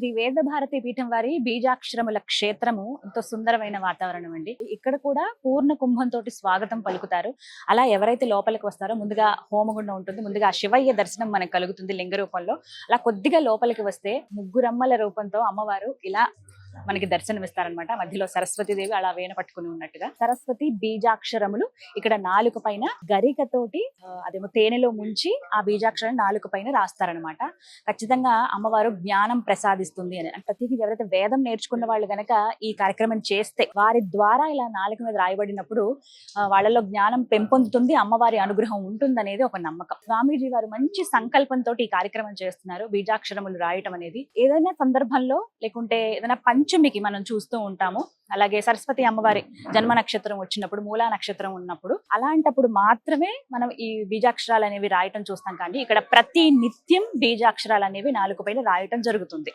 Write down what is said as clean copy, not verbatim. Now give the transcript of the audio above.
శ్రీ వేద భారతి పీఠం వారి బీజాక్షరముల క్షేత్రము ఎంతో సుందరమైన వాతావరణం అండి. ఇక్కడ కూడా పూర్ణ కుంభంతో స్వాగతం పలుకుతారు. అలా ఎవరైతే లోపలికి వస్తారో ముందుగా హోమగుండం ఉంటుంది. ముందుగా శివయ్య దర్శనం మనకు కలుగుతుంది లింగ రూపంలో. అలా కొద్దిగా లోపలికి వస్తే ముగ్గురమ్మల రూపంతో అమ్మవారు ఇలా మనకి దర్శనమిస్తారనమాట. మధ్యలో సరస్వతీదేవి అలా వేణ పట్టుకుని ఉన్నట్టుగా. సరస్వతి బీజాక్షరములు ఇక్కడ నాలుక పైన గరికతోటి అదేమో తేనెలో ముంచి ఆ బీజాక్షరం నాలుక పైన రాస్తారనమాట. ఖచ్చితంగా అమ్మవారు జ్ఞానం ప్రసాదిస్తుంది అని. ప్రతిదీ ఎవరైతే వేదం నేర్చుకున్న వాళ్ళు గనక ఈ కార్యక్రమం చేస్తే వారి ద్వారా ఇలా నాలుక మీద రాయబడినప్పుడు వాళ్ళలో జ్ఞానం పెంపొందుతుంది, అమ్మవారి అనుగ్రహం ఉంటుంది అనేది ఒక నమ్మకం. స్వామీజీ వారు మంచి సంకల్పంతో ఈ కార్యక్రమం చేస్తున్నారు. బీజాక్షరములు రాయటం అనేది ఏదైనా సందర్భంలో లేకుంటే ఏదైనా పంచమికి మనం చూస్తూ ఉంటాము. అలాగే సరస్వతి అమ్మవారి జన్మ నక్షత్రం వచ్చినప్పుడు, మూలా నక్షత్రం ఉన్నప్పుడు, అలాంటప్పుడు మాత్రమే మనం ఈ బీజాక్షరాలు అనేవి రాయటం చూస్తాం. కానీ ఇక్కడ ప్రతి నిత్యం బీజాక్షరాలు అనేవి నాలుగు పైన రాయటం జరుగుతుంది.